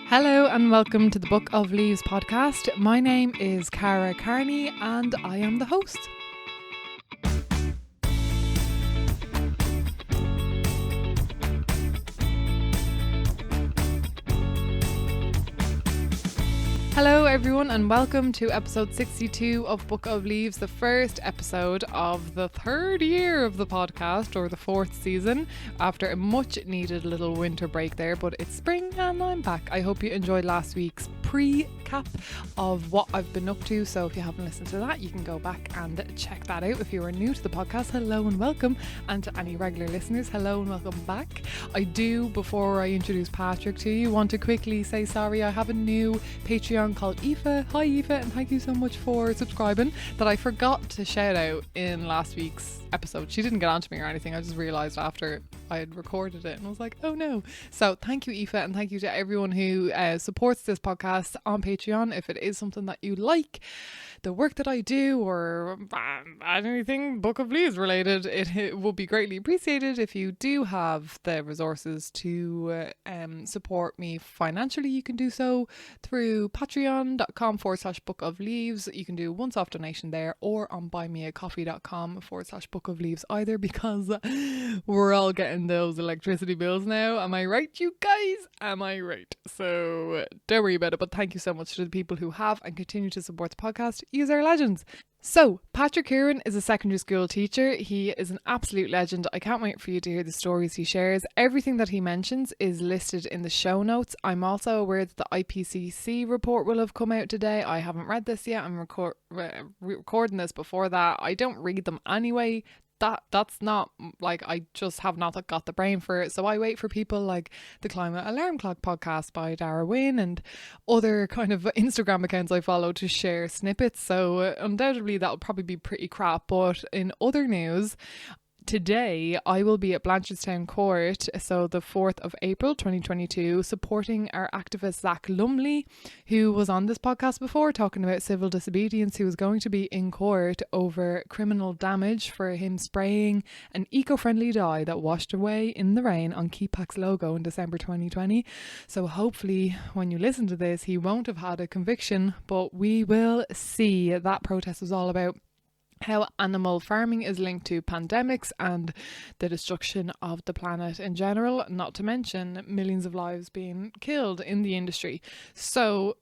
Hello and welcome to the Book of Leaves podcast. My name is Cara Carney and I am the host. Hello everyone and welcome to episode 62 of Book of Leaves, the first episode of the third year of the podcast, or the fourth season, after a much needed little winter break there, but it's spring and I'm back. I hope you enjoyed last week's pre-cap of what I've been up to, so if you haven't listened to that, you can go back and check that out. If you are new to the podcast, hello and welcome, and to any regular listeners, hello and welcome back. I do, before I introduce Patrick to you, want to quickly say sorry. I have a new Patreon called Aoife. Hi Aoife, and thank you so much for subscribing, that I forgot to shout out in last week's episode. She didn't get on to me or anything, I just realised after I had recorded it and I was like, oh no. So thank you Aoife, and thank you to everyone who supports this podcast on Patreon. If it is something that you like, the work that I do, or anything Book of Leaves related, it will be greatly appreciated if you do have the resources to support me financially. You can do so through patreon.com/Book of Leaves. You can do once-off donation there, or on buymeacoffee.com/Book of Leaves either, because we're all getting those electricity bills now. Am I right, you guys? Am I right? So don't worry about it, but thank you so much to the people who have and continue to support the podcast. Yous are legends. So, Patrick Kirwan is a secondary school teacher. He is an absolute legend. I can't wait for you to hear the stories he shares. Everything that he mentions is listed in the show notes. I'm also aware that the IPCC report will have come out today. I haven't read this yet. I'm recording this before that. I don't read them anyway. That's not, like, I just have not got the brain for it. So I wait for people like the Climate Alarm Clock podcast by Eoin and other kind of Instagram accounts I follow to share snippets. So undoubtedly that'll probably be pretty crap. But in other news, today I will be at Blanchardstown Court, so the 4th of April 2022, supporting our activist Zach Lumley, who was on this podcast before talking about civil disobedience, who was going to be in court over criminal damage for him spraying an eco-friendly dye that washed away in the rain on Keepak's logo in December 2020. So hopefully when you listen to this, he won't have had a conviction, but we will see. That protest was all about how animal farming is linked to pandemics and the destruction of the planet in general, not to mention millions of lives being killed in the industry. So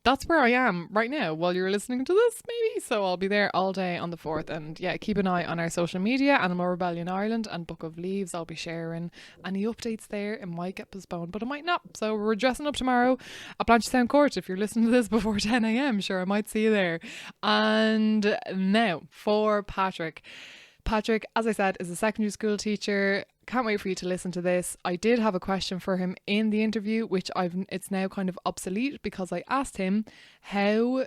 that's where I am right now while you're listening to this, maybe. So I'll be there all day on the 4th, and yeah, keep an eye on our social media, Animal Rebellion Ireland and Book of Leaves. I'll be sharing any updates there. It might get postponed, but it might not. So we're dressing up tomorrow at Blanchardstown Court. If you're listening to this before 10 a.m, sure, I might see you there. And now for Patrick. Patrick, as I said, is a secondary school teacher. Can't wait for you to listen to this. I did have a question for him in the interview, which it's now kind of obsolete, because I asked him how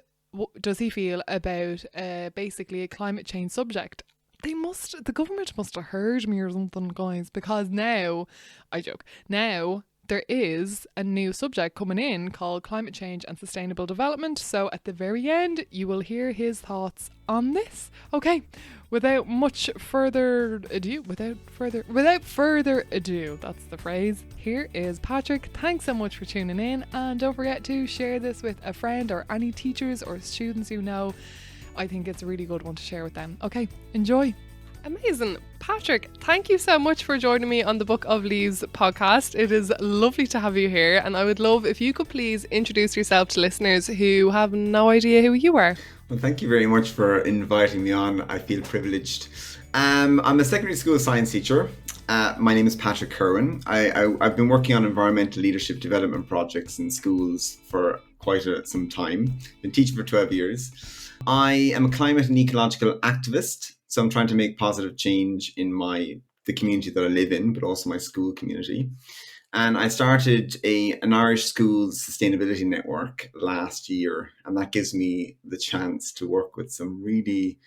does he feel about basically a climate change subject. The government must have heard me or something, guys, because now, I joke, now there is a new subject coming in called climate change and sustainable development. So at the very end, you will hear his thoughts on this. Okay, without further ado, that's the phrase. Here is Patrick. Thanks so much for tuning in, and don't forget to share this with a friend or any teachers or students you know. I think it's a really good one to share with them. Okay, enjoy. Amazing. Patrick, thank you so much for joining me on the Book of Leaves podcast. It is lovely to have you here, and I would love if you could please introduce yourself to listeners who have no idea who you are. Well, thank you very much for inviting me on. I feel privileged. I'm a secondary school science teacher. My name is Patrick Kirwan. I've been working on environmental leadership development projects in schools for quite some time. Been teaching for 12 years. I am a climate and ecological activist. So I'm trying to make positive change in the community that I live in, but also my school community. And I started an Irish schools sustainability network last year. And that gives me the chance to work with some really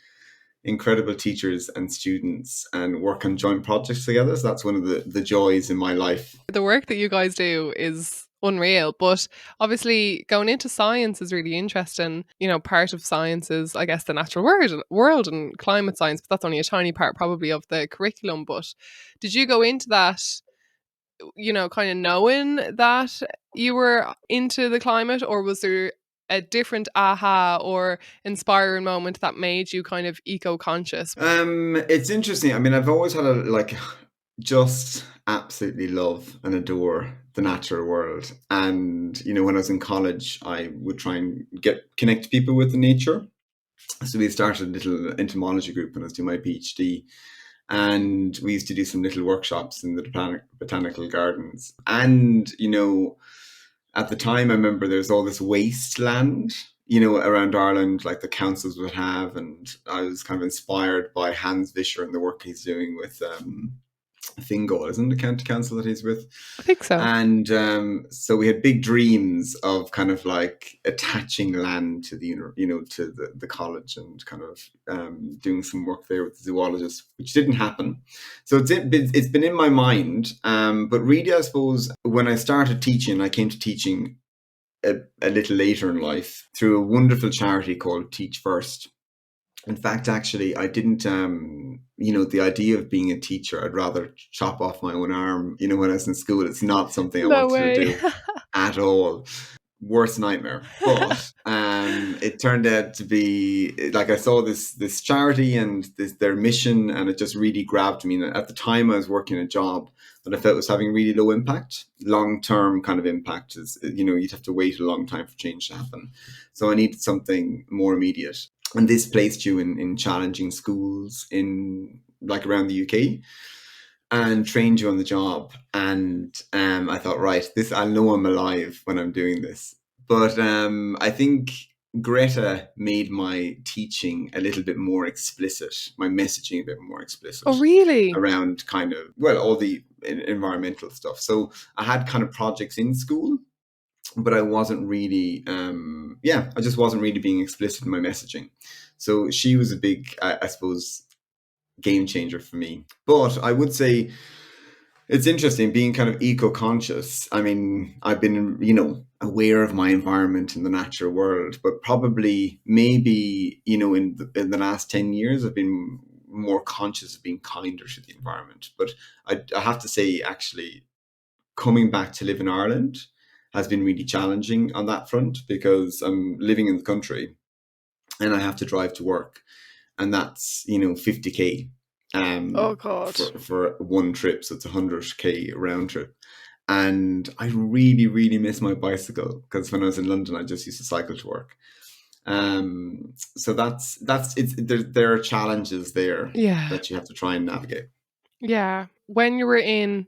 incredible teachers and students and work on joint projects together. So that's one of the joys in my life. The work that you guys do is unreal, but obviously going into science is really interesting. You know, part of science is, I guess, the natural world and climate science, but that's only a tiny part probably of the curriculum. But did you go into that kind of knowing that you were into the climate, or was there a different aha or inspiring moment that made you kind of eco-conscious? It's interesting. I mean, I've always had just absolutely love and adore the natural world. And, when I was in college, I would try and connect people with the nature. So we started a little entomology group when I was doing my PhD. And we used to do some little workshops in the botanical gardens. And, at the time, I remember there's all this wasteland, around Ireland, like the councils would have. And I was kind of inspired by Hans Vischer and the work he's doing with Fingal, isn't it, the county council that he's with? I think so. And so we had big dreams of kind of like attaching land to the, to the college, and kind of doing some work there with the zoologists, which didn't happen. So it's been in my mind. But really, I suppose when I started teaching, I came to teaching a little later in life through a wonderful charity called Teach First. In fact, actually, I didn't, the idea of being a teacher, I'd rather chop off my own arm, when I was in school. It's not something I wanted to do at all. Worst nightmare. But it turned out to be, like, I saw this charity and their mission, and it just really grabbed me. And at the time, I was working a job that I felt was having really low impact. Long-term kind of impact is, you'd have to wait a long time for change to happen. So I needed something more immediate. And this placed you in challenging schools in around the UK, and trained you on the job. And I thought, right, I know I'm alive when I'm doing this. But I think Greta made my teaching a little bit more explicit, my messaging a bit more explicit. Oh, really? Around kind of, all the environmental stuff. So I had kind of projects in school, but I wasn't really, I just wasn't really being explicit in my messaging. So she was a big, I suppose, game changer for me. But I would say it's interesting being kind of eco-conscious. I mean, I've been, aware of my environment in the natural world, but probably maybe, in the last 10 years, I've been more conscious of being kinder to the environment. But I have to say, actually, coming back to live in Ireland has been really challenging on that front, because I'm living in the country and I have to drive to work, and that's 50k oh God, for one trip, so it's 100k round trip. And I really, really miss my bicycle, because when I was in London, I just used to cycle to work. So that's there are challenges there that you have to try and navigate. Yeah. When you were in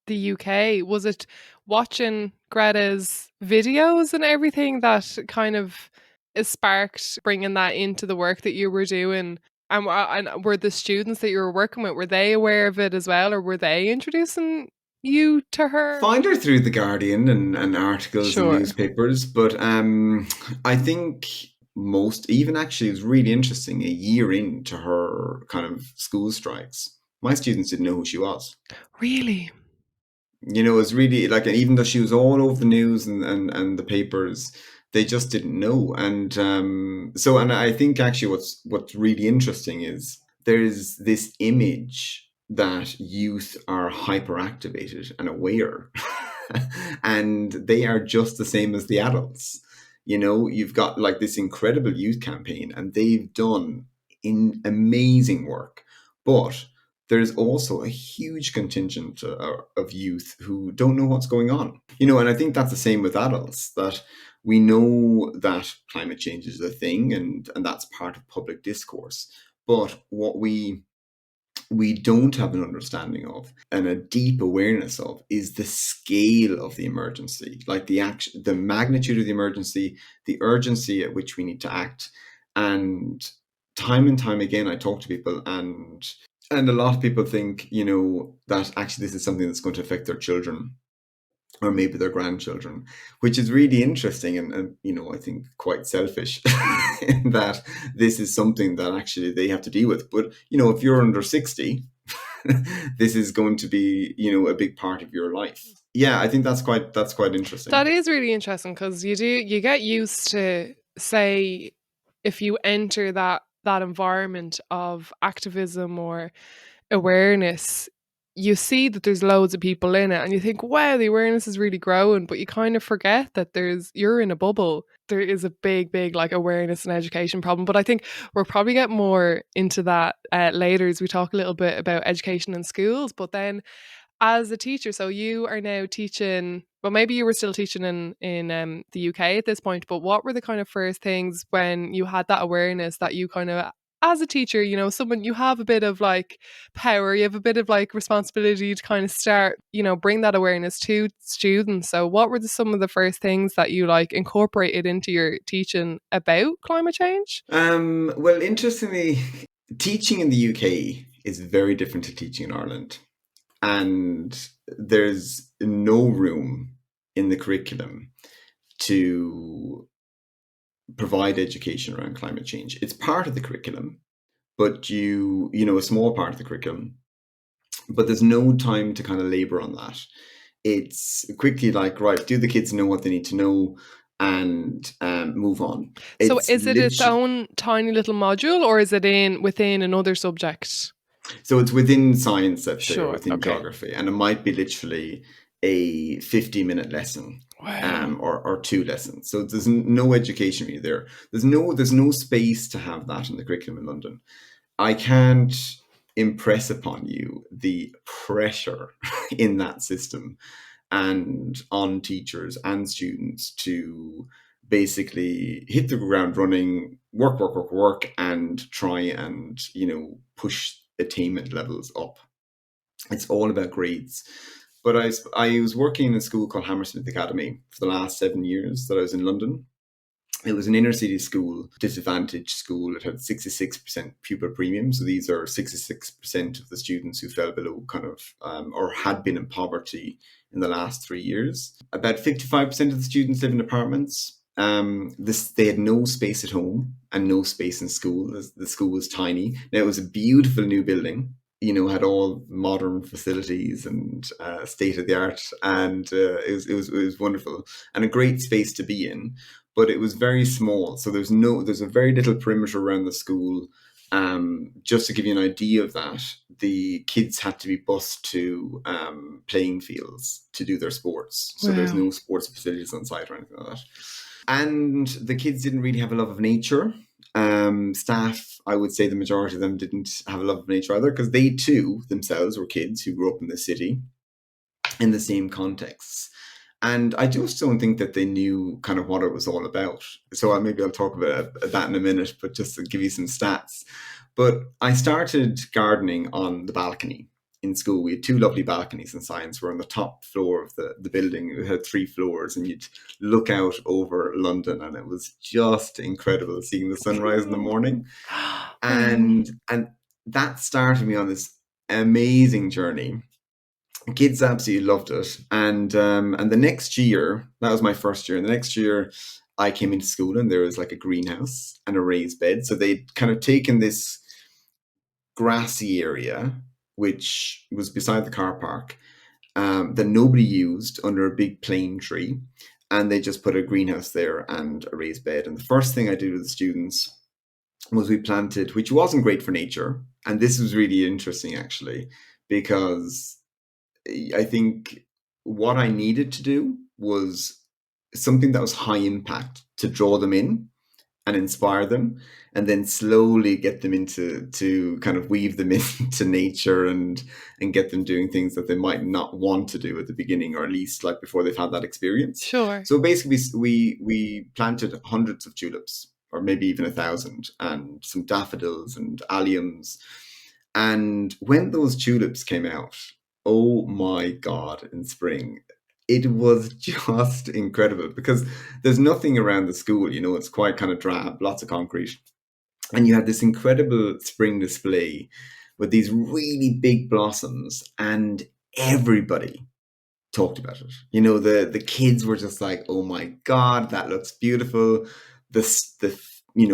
the UK, was it watching Greta's videos and everything that kind of sparked bringing that into the work that you were doing? And were the students that you were working with, were they aware of it as well, or were they introducing you to her? Find her through The Guardian and articles and newspapers. But I think even actually, it was really interesting, a year into her kind of school strikes, my students didn't know who she was. Really? It was really even though she was all over the news and the papers, they just didn't know. And and I think actually what's really interesting is there's this image that youth are hyperactivated and aware, and they are just the same as the adults. You've got this incredible youth campaign, and they've done amazing work, but there's also a huge contingent of youth who don't know what's going on. And I think that's the same with adults, that we know that climate change is a thing, and that's part of public discourse. But what we don't have an understanding of and a deep awareness of is the scale of the emergency, the magnitude of the emergency, the urgency at which we need to act. And time again, I talk to people, and a lot of people think, that actually this is something that's going to affect their children or maybe their grandchildren, which is really interesting and I think quite selfish in that this is something that actually they have to deal with. But, if you're under 60, this is going to be, a big part of your life. Yeah, I think that's quite interesting. That is really interesting, because you get used to, say, if you enter that environment of activism or awareness, you see that there's loads of people in it and you think, wow, the awareness is really growing, but you kind of forget that you're in a bubble. There is a big like awareness and education problem. But I think we'll probably get more into that later as we talk a little bit about education in schools. But then as a teacher, so you are now teaching, well, maybe you were still teaching in the UK at this point, but what were the kind of first things when you had that awareness that you kind of, as a teacher, you know, someone, you have a bit of like power, you have a bit of like responsibility to kind of start, you know, bring that awareness to students. So what were some of the first things that you like incorporated into your teaching about climate change? Well, interestingly, teaching in the UK is very different to teaching in Ireland. And there's no room in the curriculum to provide education around climate change. It's part of the curriculum, but a small part of the curriculum, but there's no time to kind of labor on that. It's quickly like, right, do the kids know what they need to know and move on. So It's is it its own tiny little module or is it within another subject? So it's within science, let's say, or Sure, within okay. geography, and it might be literally a 50-minute lesson, Wow. or two lessons. So there's no education really there. There's no space to have that in the curriculum in London. I can't impress upon you the pressure in that system and on teachers and students to basically hit the ground running, work, and try and, push attainment levels up. It's all about grades. But I was working in a school called Hammersmith Academy for the last 7 years that I was in London. It was an inner city school, disadvantaged school. It had 66% pupil premium. So these are 66% of the students who fell below kind of, or had been in poverty in the last 3 years. About 55% of the students live in apartments. They had no space at home and no space in school. The school was tiny. Now it was a beautiful new building, had all modern facilities and state of the art, and it was wonderful and a great space to be in. But it was very small, so there's a very little perimeter around the school. Just to give you an idea of that, the kids had to be bused to playing fields to do their sports. So there's Wow. no sports facilities on site or anything like that. And the kids didn't really have a love of nature. Staff, I would say the majority of them didn't have a love of nature either, because they too themselves were kids who grew up in the city in the same contexts. And I just don't think that they knew kind of what it was all about. So maybe I'll talk about that in a minute, but just to give you some stats. But I started gardening on the balcony in school. We had two lovely balconies in science. We're on the top floor of the building. It had 3 floors, and you'd look out over London, and it was just incredible seeing the sunrise in the morning. And that started me on this amazing journey. Kids absolutely loved it, and the next year, that was my first year. And the next year, I came into school, and there was like a greenhouse and a raised bed. So they'd kind of taken this grassy area, which was beside the car park, that nobody used, under a big plane tree, and they just put a greenhouse there and a raised bed. And the first thing I did with the students was we planted, which wasn't great for nature, and this was really interesting actually, because I think what I needed to do was something that was high impact to draw them in and inspire them, and then slowly get them to kind of weave them into nature and get them doing things that they might not want to do at the beginning, or at least like before they've had that experience. Sure. So basically, we planted hundreds of tulips, or maybe even 1,000, and some daffodils and alliums. And when those tulips came out, oh my God, in spring, it was just incredible, because there's nothing around the school, it's quite kind of drab, lots of concrete. And you had this incredible spring display with these really big blossoms, and everybody talked about it. The kids were just like, oh my God, that looks beautiful. The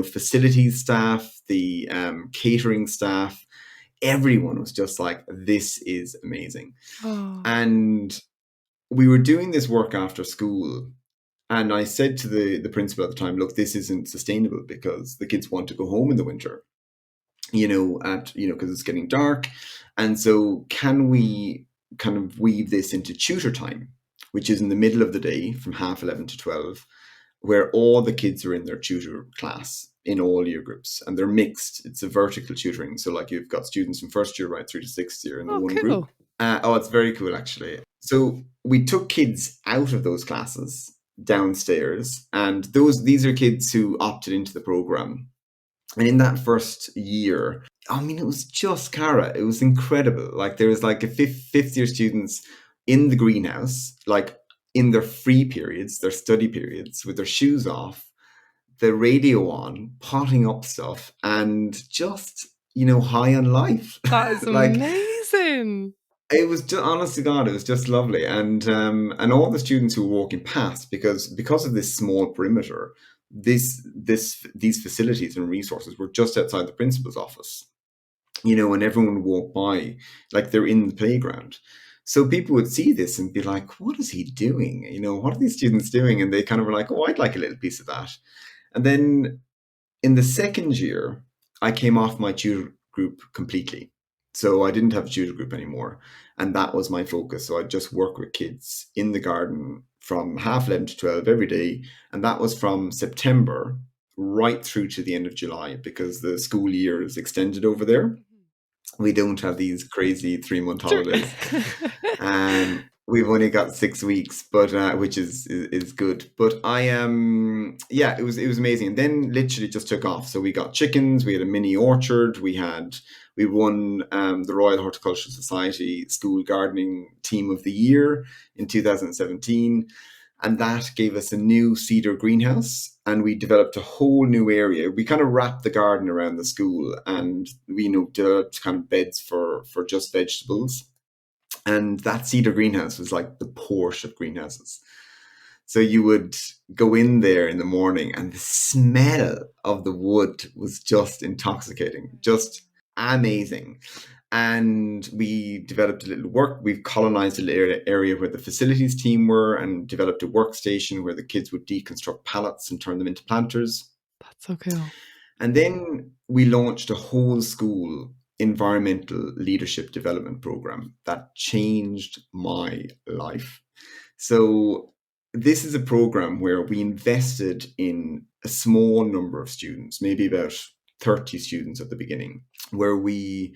facilities staff, the catering staff, everyone was just like, this is amazing. Oh. And we were doing this work after school, and I said to the principal at the time, look, this isn't sustainable, because the kids want to go home in the winter. because it's getting dark. And so can we kind of weave this into tutor time, which is in the middle of the day from 11:30 to 12, where all the kids are in their tutor class in all year groups, and they're mixed. It's a vertical tutoring. So like you've got students from first year right through to sixth year in the Oh, one cool. group. It's very cool, actually. So we took kids out of those classes downstairs, and these are kids who opted into the program. And in that first year, I mean, it was just Cara. It was incredible. Like there was like a fifth year students in the greenhouse, like in their free periods, their study periods, with their shoes off, the radio on, potting up stuff, and just high on life. That is Like amazing. it was just, honest to God, it was just lovely, and all the students who were walking past, because of this small perimeter, these facilities and resources were just outside the principal's office, and everyone would walk by like they're in the playground. So people would see this and be like, "What is he doing? What are these students doing?" And they kind of were like, "Oh, I'd like a little piece of that." And then in the second year, I came off my tutor group completely. So I didn't have a tutor group anymore. And that was my focus. So I'd just work with kids in the garden from 11:30 to 12 every day. And that was from September right through to the end of July, because the school year is extended over there. We don't have these crazy 3-month holidays. We've only got 6 weeks, but which is good. But it was amazing. And then literally just took off. So we got chickens, we had a mini orchard, we won the Royal Horticultural Society School Gardening Team of the Year in 2017. And that gave us a new cedar greenhouse, and we developed a whole new area. We kind of wrapped the garden around the school, and we developed kind of beds for just vegetables. And that cedar greenhouse was like the Porsche of greenhouses. So you would go in there in the morning, and the smell of the wood was just intoxicating, just amazing. And we developed we've colonized a little area where the facilities team were, and developed a workstation where the kids would deconstruct pallets and turn them into planters. That's so cool. And then we launched a whole school environmental leadership development program that changed my life. So this is a program where we invested in a small number of students, maybe about 30 students at the beginning, where we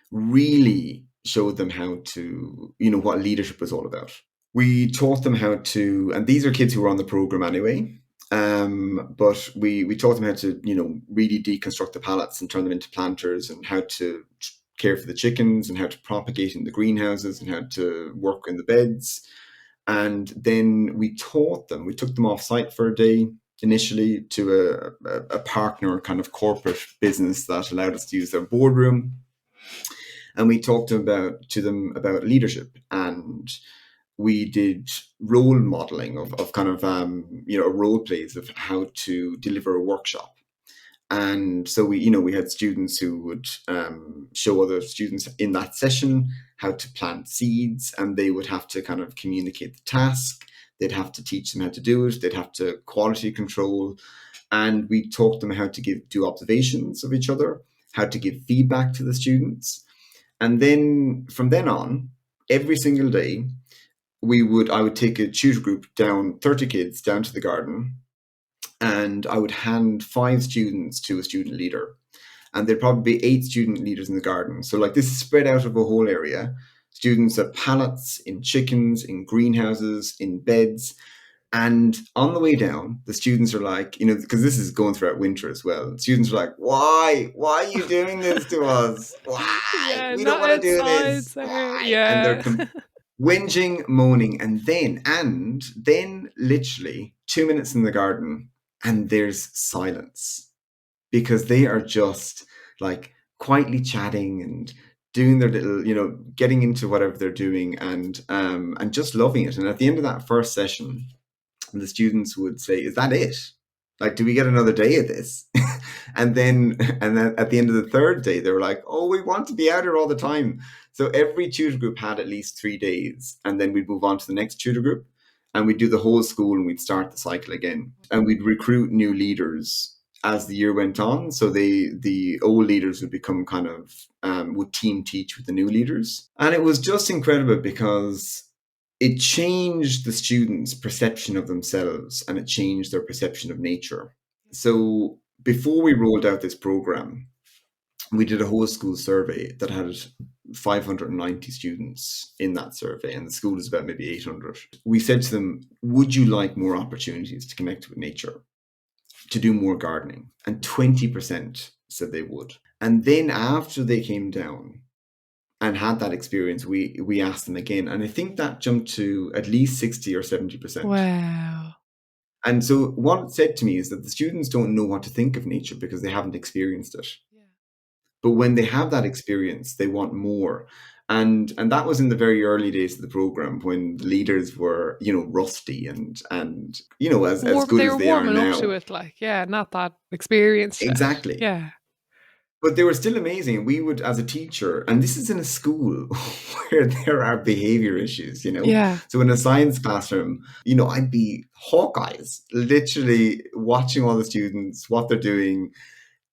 really showed them how to, what leadership was all about. We taught them how to, and these are kids who were on the program anyway, but we taught them how to, really deconstruct the pallets and turn them into planters, and how to care for the chickens, and how to propagate in the greenhouses, and how to work in the beds. And then we took them off site for a day initially to a partner kind of corporate business that allowed us to use their boardroom. And we talked to them about leadership, and we did role modeling of kind of, role plays of how to deliver a workshop. And so we had students who would show other students in that session how to plant seeds, and they would have to kind of communicate the task. They'd have to teach them how to do it. They'd have to quality control. And we taught them how to do observations of each other, how to give feedback to the students. And then from then on, every single day, I would take a tutor group down, 30 kids down to the garden, and I would hand 5 students to a student leader. And there'd probably be 8 student leaders in the garden. So like this is spread out of a whole area. Students at pallets, in chickens, in greenhouses, in beds. And on the way down, the students are like, because this is going throughout winter as well. Students are like, why are you doing this to us? Why? Yeah, We don't want to do outside, this. sir. Why? Yeah. And they're whinging, moaning, and then literally 2 minutes in the garden, and there's silence, because they are just like quietly chatting and doing their little, getting into whatever they're doing, and just loving it. And at the end of that first session, the students would say, "Is that it? Like, do we get another day of this?" and then at the end of the third day, they were like, "Oh, we want to be out here all the time." So every tutor group had at least 3 days, and then we'd move on to the next tutor group, and we'd do the whole school, and we'd start the cycle again, and we'd recruit new leaders as the year went on. So the old leaders would become kind of would team teach with the new leaders, and it was just incredible because it changed the students' perception of themselves and it changed their perception of nature. So before we rolled out this program, we did a whole school survey that had 590 students in that survey, and the school is about maybe 800. We said to them, would you like more opportunities to connect with nature, to do more gardening? And 20% said they would. And then after they came down and had that experience, we asked them again. And I think that jumped to at least 60 or 70%. Wow. And so what it said to me is that the students don't know what to think of nature because they haven't experienced it. Yeah. But when they have that experience, they want more. And that was in the very early days of the program when the leaders were, rusty and as good as they are now. They were warming up to it, not that experienced. Exactly. Yeah. But they were still amazing. We would, as a teacher, and this is in a school where there are behavior issues, Yeah. So in a science classroom, I'd be hawk-eyes, literally watching all the students, what they're doing.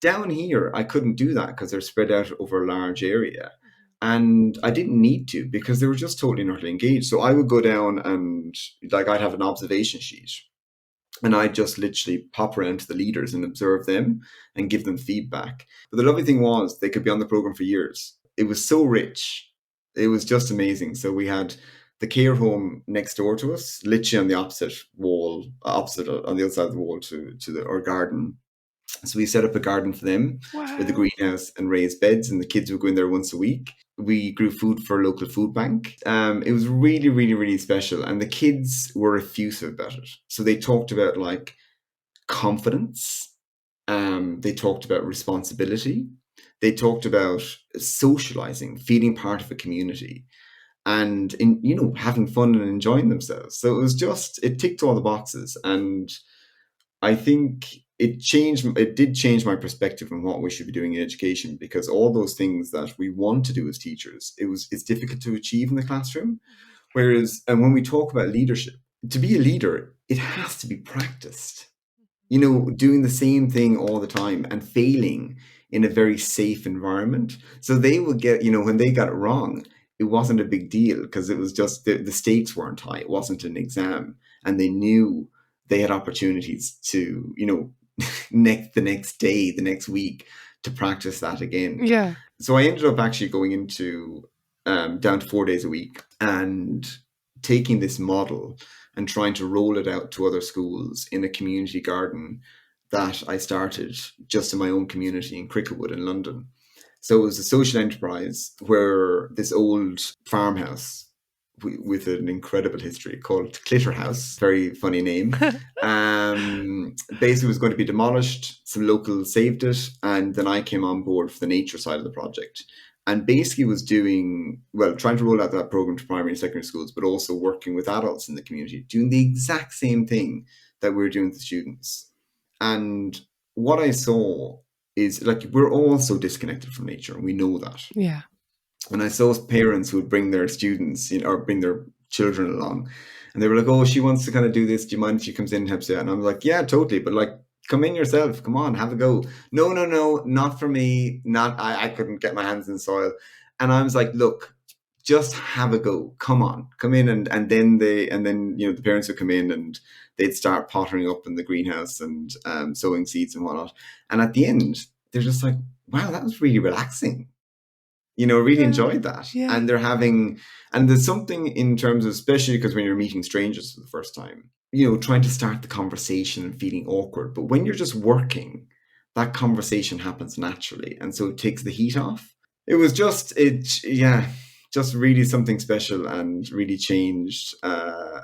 Down here, I couldn't do that because they're spread out over a large area. And I didn't need to because they were just totally not engaged. So I would go down and I'd have an observation sheet. And I'd just literally pop around to the leaders and observe them and give them feedback. But the lovely thing was they could be on the program for years. It was so rich. It was just amazing. So we had the care home next door to us, literally on the opposite on the other side of the wall to our garden. So we set up a garden for them with a greenhouse and raised beds, and the kids would go in there once a week. We grew food for a local food bank. It was really, really, really special. And the kids were effusive about it. So they talked about confidence. They talked about responsibility. They talked about socializing, feeling part of a community, and having fun and enjoying themselves. So it ticked all the boxes. And I think it did change my perspective on what we should be doing in education, because all those things that we want to do as teachers, it's difficult to achieve in the classroom. And when we talk about leadership, to be a leader, it has to be practiced. Doing the same thing all the time and failing in a very safe environment. So they would get, when they got it wrong, it wasn't a big deal because it was just the stakes weren't high. It wasn't an exam, and they knew they had opportunities to, the next day, the next week, to practice that again. Yeah. So I ended up actually going into down to 4 days a week and taking this model and trying to roll it out to other schools in a community garden that I started just in my own community in Cricklewood in London. So it was a social enterprise where this old farmhouse with an incredible history called Clitter House, very funny name, basically was going to be demolished. Some locals saved it, and then I came on board for the nature side of the project, and basically was trying to roll out that program to primary and secondary schools, but also working with adults in the community, doing the exact same thing that we were doing with the students. And what I saw is we're all so disconnected from nature, and we know that. Yeah. And I saw parents who would bring their students, or bring their children along, and they were like, "Oh, she wants to kind of do this. Do you mind if she comes in and helps you out?" And I'm like, "Yeah, totally. But come in yourself. Come on, have a go." No, not for me. I couldn't get my hands in soil. And I was like, "Look, just have a go. Come on, come in." And then the parents would come in and they'd start pottering up in the greenhouse and sowing seeds and whatnot. And at the end, they're just like, "Wow, that was really relaxing." Really enjoyed that. Yeah. And there's something in terms of, especially because when you're meeting strangers for the first time, trying to start the conversation and feeling awkward. But when you're just working, that conversation happens naturally. And so it takes the heat off. It was just really something special, and really changed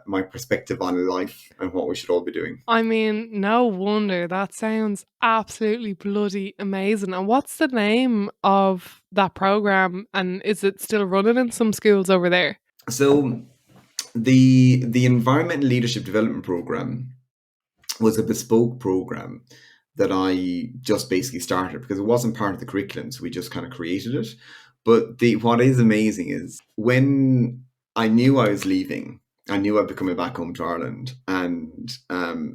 my perspective on life and what we should all be doing. I mean, no wonder. That sounds absolutely bloody amazing. And what's the name of that program? And is it still running in some schools over there? So the Environmental Leadership Development Program was a bespoke program that I just basically started because it wasn't part of the curriculum. So we just kind of created it. But what is amazing is when I knew I was leaving, I knew I'd be coming back home to Ireland. And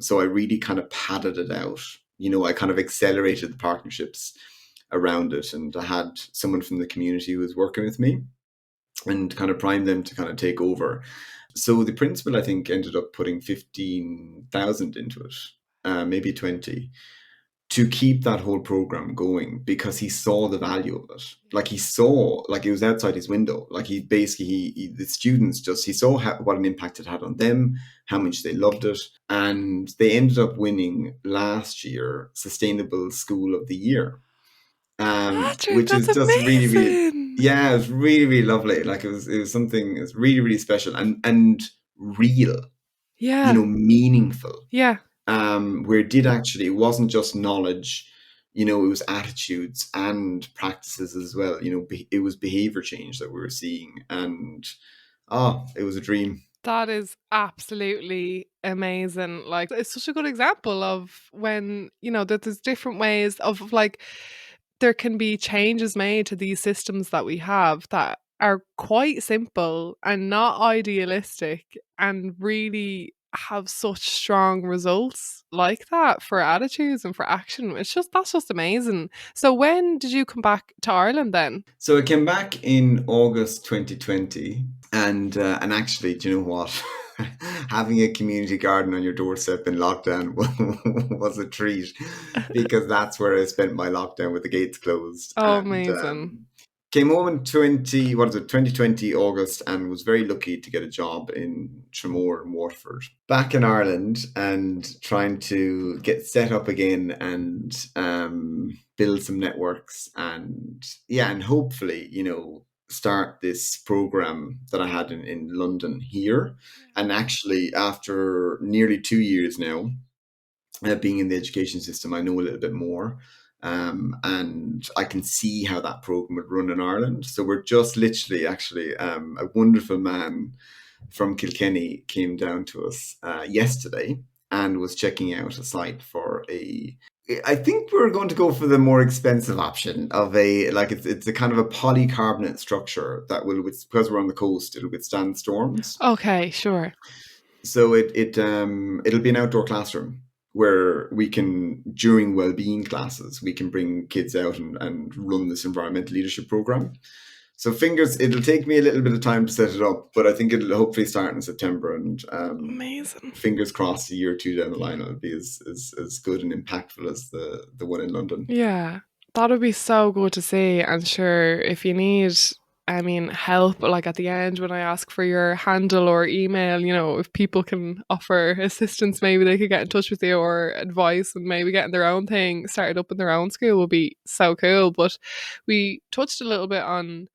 so I really kind of padded it out I kind of accelerated the partnerships around it, and I had someone from the community who was working with me and kind of primed them to kind of take over. So the principal, I think, ended up putting 15,000 into it, maybe 20, to keep that whole program going, because he saw the value of it. Like, he saw, like, it was outside his window. Like, he basically, the students he saw what an impact it had on them, how much they loved it. And they ended up winning last year Sustainable School of the Year. Patrick, Which that's is just really, really, amazing. yeah, it was really, really lovely. Like, it was something, it's really, really special and real, Yeah. meaningful. Yeah. Where it did actually, it wasn't just knowledge, it was attitudes and practices as well. It was behavior change that we were seeing, and it was a dream. That is absolutely amazing. Like, it's such a good example of when, that there's different ways of, like, there can be changes made to these systems that we have that are quite simple and not idealistic, and really have such strong results like that for attitudes and for action. That's just amazing. So when did you come back to Ireland then? So I came back in August 2020, and actually, do you know what? Having a community garden on your doorstep in lockdown was a treat, because that's where I spent my lockdown with the gates closed. Oh, And amazing. came home in 2020 August, and was very lucky to get a job in Tramore and Waterford, back in Ireland, and trying to get set up again, and build some networks, and hopefully, start this program that I had in London here. And actually, after nearly 2 years now, being in the education system, I know a little bit more. And I can see how that program would run in Ireland. So we're just literally, actually, a wonderful man from Kilkenny came down to us yesterday, and was checking out a site for I think we're going to go for the more expensive option of it's a kind of a polycarbonate structure that will, because we're on the coast, it'll withstand storms. Okay, sure. So it'll be an outdoor classroom where we can, during well-being classes, we can bring kids out and run this environmental leadership program. So it'll take me a little bit of time to set it up, but I think it'll hopefully start in September, and Amazing. fingers crossed, a year or two down the line, it'll be as good and impactful as the one in London. Yeah, that would be so good to see. And sure, if you need, help, like at the end when I ask for your handle or email, if people can offer assistance, maybe they could get in touch with you, or advice, and maybe getting their own thing started up in their own school would be so cool. But we touched a little bit on,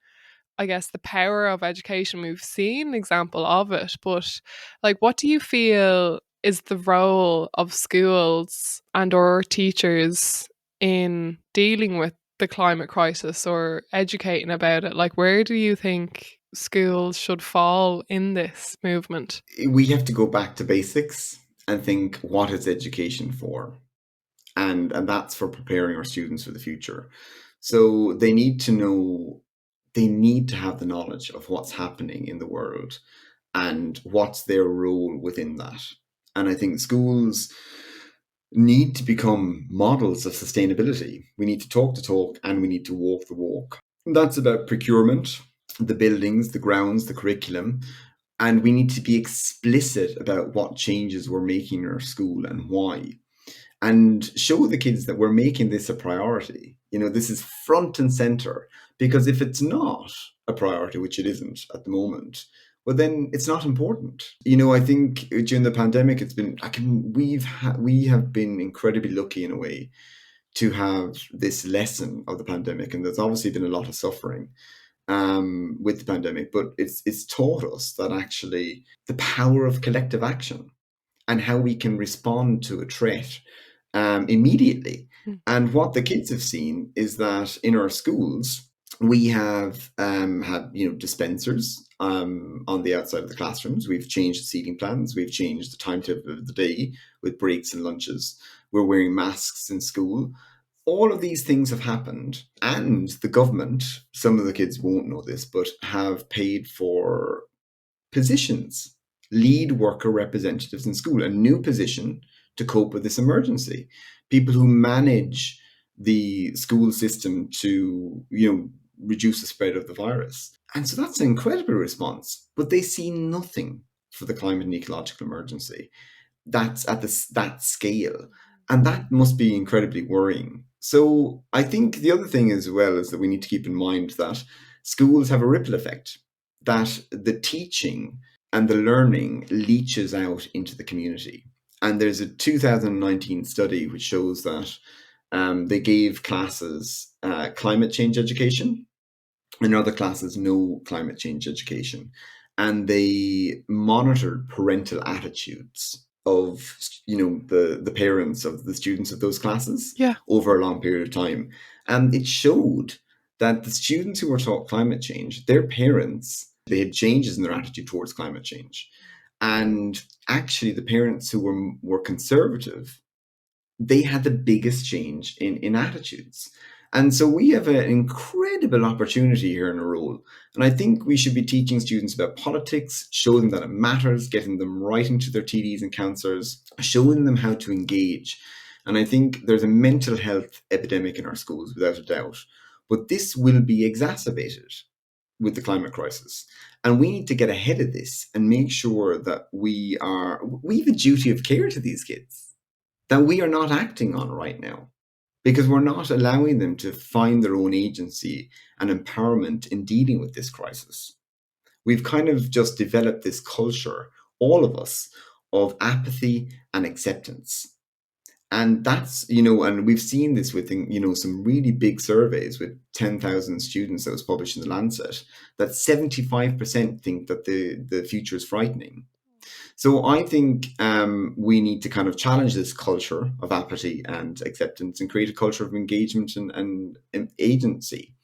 I guess, the power of education. We've seen an example of it, but like, what do you feel is the role of schools and or teachers in dealing with the climate crisis or educating about it? Like, where do you think schools should fall in this movement? We have to go back to basics and think, what is education for? And that's for preparing our students for the future. So they need to know, they need to have the knowledge of what's happening in the world and what's their role within that. And I think schools need to become models of sustainability. We need to talk the talk, and we need to walk the walk. And that's about procurement, the buildings, the grounds, the curriculum. And we need to be explicit about what changes we're making in our school and why. And show the kids that we're making this a priority. This is front and center. Because if it's not a priority, which it isn't at the moment, well, then it's not important. I think during the pandemic, it's been, we have been incredibly lucky in a way to have this lesson of the pandemic. And there's obviously been a lot of suffering with the pandemic, but it's taught us that actually the power of collective action and how we can respond to a threat immediately. And what the kids have seen is that in our schools, we have had dispensers on the outside of the classrooms. We've changed the seating plans. We've changed the timetable of the day with breaks and lunches. We're wearing masks in school. All of these things have happened, and the government, some of the kids won't know this, but have paid for positions, lead worker representatives in school, a new position to cope with this emergency, people who manage the school system to, reduce the spread of the virus. And so that's an incredible response, but they see nothing for the climate and ecological emergency that's at that scale. And that must be incredibly worrying. So I think the other thing as well is that we need to keep in mind that schools have a ripple effect, that the teaching and the learning leaches out into the community. And there's a 2019 study which shows that they gave classes climate change education and other classes no climate change education. And they monitored parental attitudes of the parents of the students of those classes over a long period of time. And it showed that the students who were taught climate change, their parents, they had changes in their attitude towards climate change. And actually the parents who were conservative, they had the biggest change in attitudes. And so we have an incredible opportunity here in a role. And I think we should be teaching students about politics, showing them that it matters, getting them writing to their TDs and counsellors, showing them how to engage. And I think there's a mental health epidemic in our schools, without a doubt. But this will be exacerbated with the climate crisis. And we need to get ahead of this and make sure that we have a duty of care to these kids that we are not acting on right now, because we're not allowing them to find their own agency and empowerment in dealing with this crisis. We've kind of just developed this culture, all of us, of apathy and acceptance. And that's, and we've seen this with, some really big surveys with 10,000 students that was published in The Lancet, that 75% think that the future is frightening. So I think we need to kind of challenge this culture of apathy and acceptance and create a culture of engagement and agency,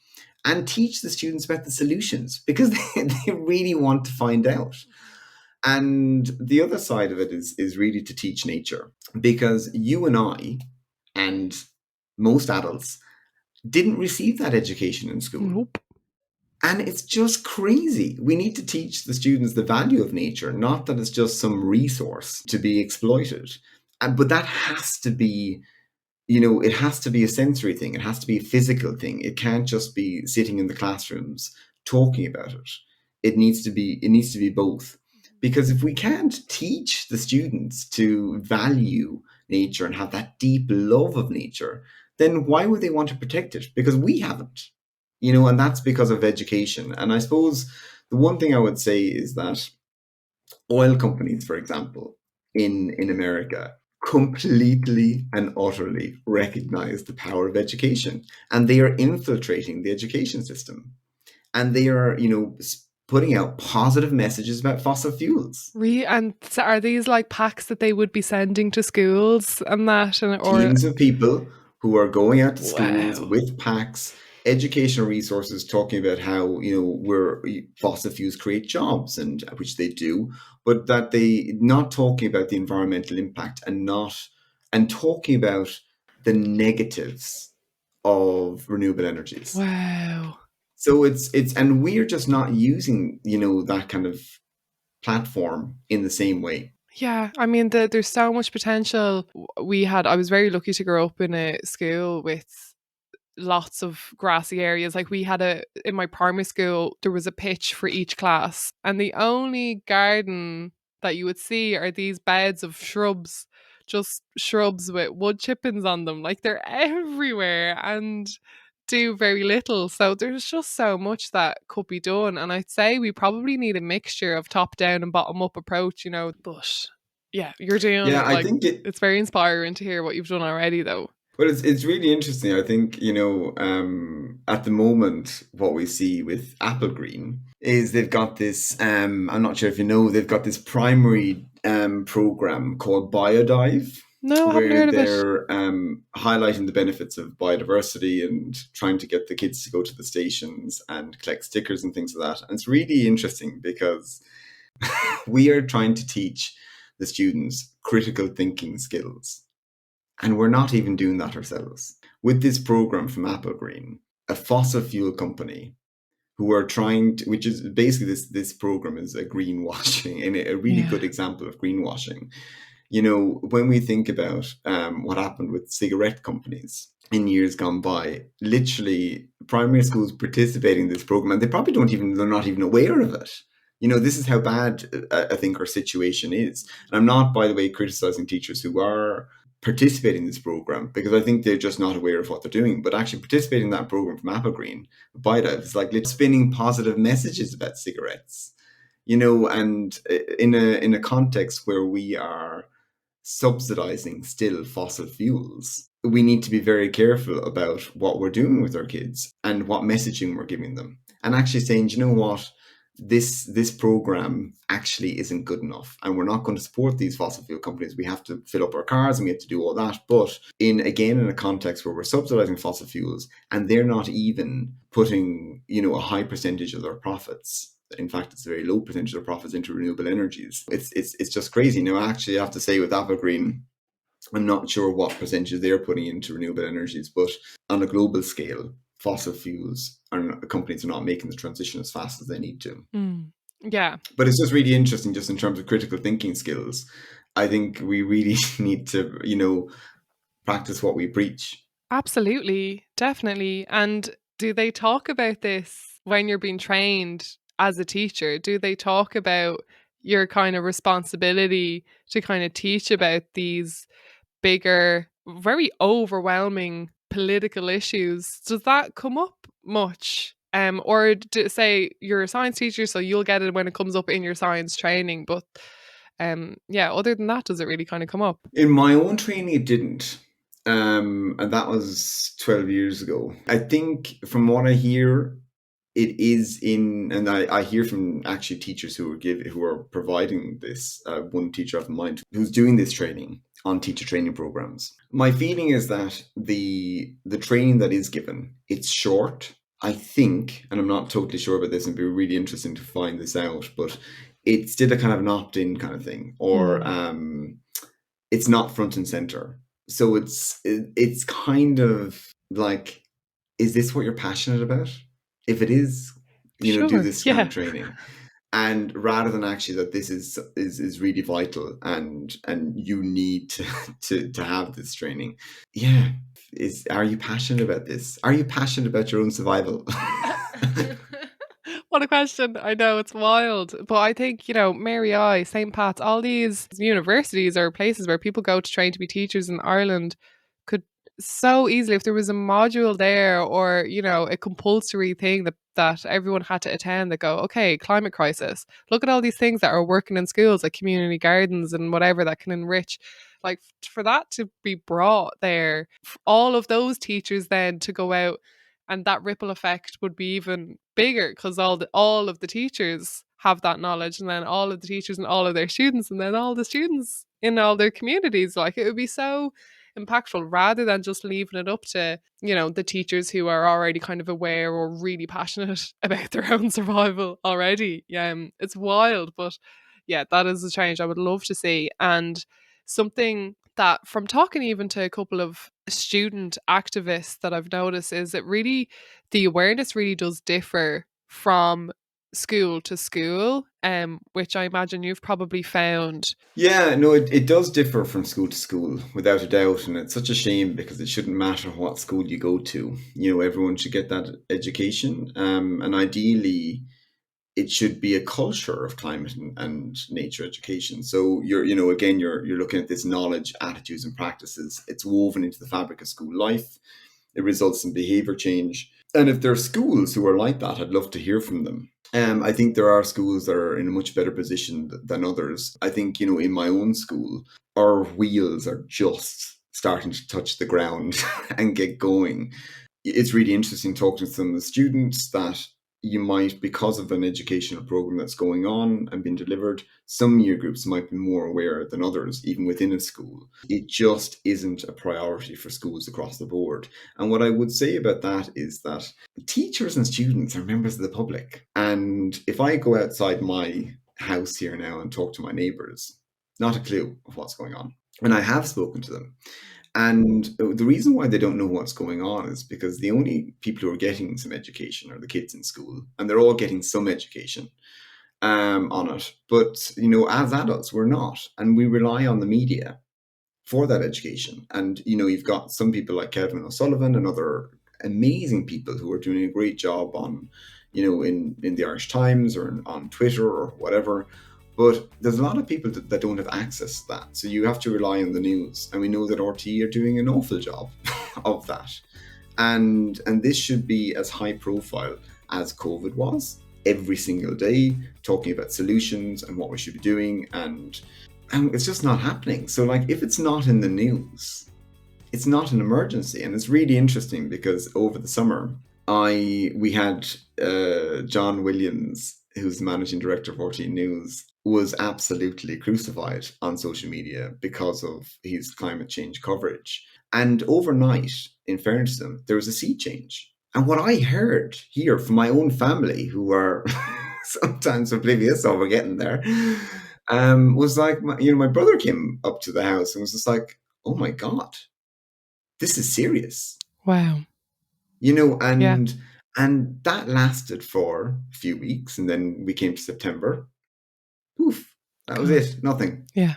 and teach the students about the solutions, because they really want to find out. And the other side of it is really to teach nature, because you and I and most adults didn't receive that education in school. Nope. And it's just crazy. We need to teach the students the value of nature, not that it's just some resource to be exploited. But that has to be, it has to be a sensory thing. It has to be a physical thing. It can't just be sitting in the classrooms talking about it. It needs to be both. Because if we can't teach the students to value nature and have that deep love of nature, then why would they want to protect it? Because we haven't. And that's because of education. And I suppose the one thing I would say is that oil companies, for example, in America, completely and utterly recognize the power of education. And they are infiltrating the education system. And they are, putting out positive messages about fossil fuels. And are these like packs that they would be sending to schools and that? Teams of people who are going out to schools with packs, educational resources, talking about how fossil fuels create jobs, and which they do, but that they not talking about the environmental impact and talking about the negatives of renewable energies. Wow. So it's and we're just not using that kind of platform in the same way. Yeah, I mean, there's so much potential. I was very lucky to grow up in a school with lots of grassy areas. Like in my primary school, there was a pitch for each class, and the only garden that you would see are these beds of shrubs, just shrubs with wood chippings on them. Like, they're everywhere and do very little. So there's just so much that could be done. And I'd say we probably need a mixture of top down and bottom up approach, but yeah, you're doing I think it's very inspiring to hear what you've done already, though. Well, it's really interesting. I think, at the moment, what we see with Apple Green is they've got this, I'm not sure if they've got this primary program called BioDive. No, I haven't heard of it. Where they're highlighting the benefits of biodiversity and trying to get the kids to go to the stations and collect stickers and things like that. And it's really interesting because we are trying to teach the students critical thinking skills. And we're not even doing that ourselves. With this program from Apple Green, a fossil fuel company who are which is basically this program is a greenwashing, and a really good example of greenwashing, When we think about what happened with cigarette companies in years gone by, literally primary schools participating in this program, and they're not even aware of it. This is how bad I think our situation is. And I'm not, by the way, criticizing teachers who are participating in this program, because I think they're just not aware of what they're doing. But actually participating in that program from Apple Green, BIDA, is like spinning positive messages about cigarettes, and in a context where we are subsidizing still fossil fuels, we need to be very careful about what we're doing with our kids and what messaging we're giving them, and actually saying, you know what, this program actually isn't good enough, and we're not going to support these fossil fuel companies. We have to fill up our cars and we have to do all that, but in a context where we're subsidizing fossil fuels and they're not even putting a high percentage of their profits, in fact it's a very low percentage of profits, into renewable energies. It's just crazy. Now, I actually have to say, with Apple Green, I'm not sure what percentage they're putting into renewable energies, but on a global scale, fossil fuels companies are not making the transition as fast as they need to. Yeah. But it's just really interesting, just in terms of critical thinking skills. I think we really need to, practice what we preach. Absolutely, definitely. And do they talk about this when you're being trained as a teacher? Do they talk about your kind of responsibility to kind of teach about these bigger, very overwhelming political issues? Does that come up much? Or say you're a science teacher, so you'll get it when it comes up in your science training. But other than that, does it really kind of come up? In my own training, it didn't. And that was 12 years ago. I think from what I hear, it is and I hear from actually teachers who are providing this. One teacher of mine who's doing this training on teacher training programs. My feeling is that the training that is given, it's short, I think, and I'm not totally sure about this, and it'd be really interesting to find this out, but it's still a kind of an opt-in kind of thing, or it's not front and center. So it's kind of like, is this what you're passionate about? If it is, do this kind of training. And rather than actually that this is really vital and you need to have this training. Yeah. Are you passionate about this? Are you passionate about your own survival? What a question. I know, it's wild. But I think, Mary I, St. Pat's, all these universities or places where people go to train to be teachers in Ireland could so easily, if there was a module there or, a compulsory thing that everyone had to attend, that go, okay, climate crisis. Look at all these things that are working in schools, like community gardens and whatever that can enrich. Like, for that to be brought there, all of those teachers then to go out, and that ripple effect would be even bigger, because all of the teachers have that knowledge, and then all of the teachers and all of their students, and then all the students in all their communities. Like, it would be so impactful, rather than just leaving it up to the teachers who are already kind of aware or really passionate about their own survival already. It's wild, but yeah, that is a change I would love to see. And something that, from talking even to a couple of student activists, that I've noticed is that really the awareness really does differ from school to school, which I imagine you've probably found. Yeah, no, it does differ from school to school, without a doubt, and it's such a shame, because it shouldn't matter what school you go to. Everyone should get that education, and ideally it should be a culture of climate and nature education. So you're looking at this knowledge, attitudes, and practices. It's woven into the fabric of school life. It results in behavior change. And if there are schools who are like that, I'd love to hear from them. I think there are schools that are in a much better position than others. I think, in my own school, our wheels are just starting to touch the ground and get going. It's really interesting talking to some of the students that you might, because of an educational program that's going on and being delivered, some year groups might be more aware than others, even within a school. It just isn't a priority for schools across the board. And what I would say about that is that teachers and students are members of the public. And if I go outside my house here now and talk to my neighbours, not a clue of what's going on. And I have spoken to them. And the reason why they don't know what's going on is because the only people who are getting some education are the kids in school, and they're all getting some education. on it. But, as adults, we're not. And we rely on the media for that education. And, you've got some people like Kevin O'Sullivan and other amazing people who are doing a great job on, in the Irish Times or on Twitter or whatever. But there's a lot of people that don't have access to that. So you have to rely on the news. And we know that RTE are doing an awful job of that. And this should be as high profile as COVID was, every single day, talking about solutions and what we should be doing. And it's just not happening. So if it's not in the news, it's not an emergency. And it's really interesting because over the summer, we had John Williams, who's the managing director of RTE News, was absolutely crucified on social media because of his climate change coverage. And overnight, in fairness to them, there was a sea change. And what I heard here from my own family, who are sometimes oblivious, so we're getting there, was like, my brother came up to the house and was just like, oh my God, this is serious. Wow. And that lasted for a few weeks. And then we came to September. Poof, that was it. Nothing. Yeah.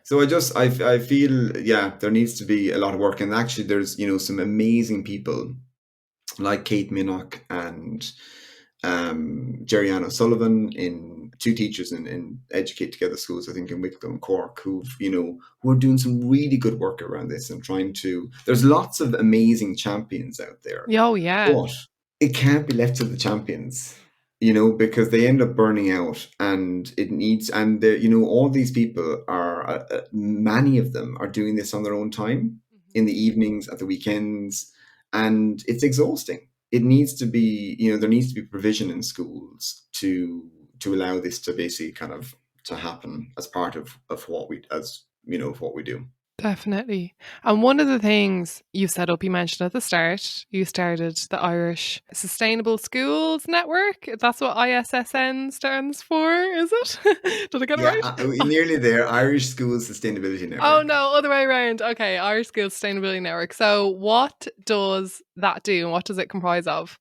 So I feel, there needs to be a lot of work. And actually there's, some amazing people like Kate Minnock and Jerry Ann O'Sullivan, in two teachers in Educate Together schools, I think in Wicklow and Cork, who are doing some really good work around this and there's lots of amazing champions out there. Oh, yeah. But it can't be left to the champions, because they end up burning out, and all these people are, many of them are doing this on their own time, in the evenings, at the weekends, and it's exhausting. It needs to be, there needs to be provision in schools to allow this to basically kind of to happen as part of what we do. Definitely. And one of the things you set up, you mentioned at the start, you started the Irish Sustainable Schools Network. That's what ISSN stands for, is it? Did I get it right? Nearly there. Irish Schools Sustainability Network. Oh, no, other way around. Okay, Irish Schools Sustainability Network. So what does that do and what does it comprise of?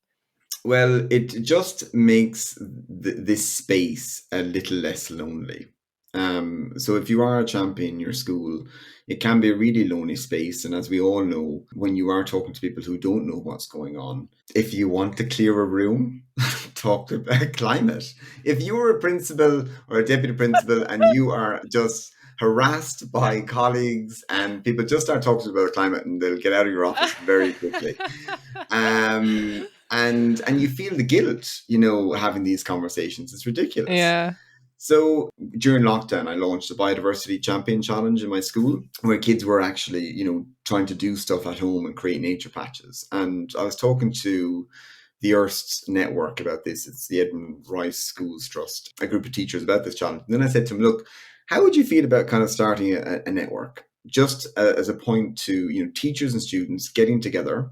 Well, it just makes this space a little less lonely. So if you are a champion in your school, it can be a really lonely space. And as we all know, when you are talking to people who don't know what's going on, if you want to clear a room, talk about climate. If you were a principal or a deputy principal and you are just harassed by colleagues and people just start talking about climate, and they'll get out of your office very quickly. And you feel the guilt, having these conversations. It's ridiculous. Yeah. So during lockdown, I launched a biodiversity champion challenge in my school, where kids were actually, trying to do stuff at home and create nature patches. And I was talking to the ERST network about this. It's the Edmund Rice Schools Trust, a group of teachers, about this challenge. And then I said to them, look, how would you feel about kind of starting a network, just as a point to, teachers and students getting together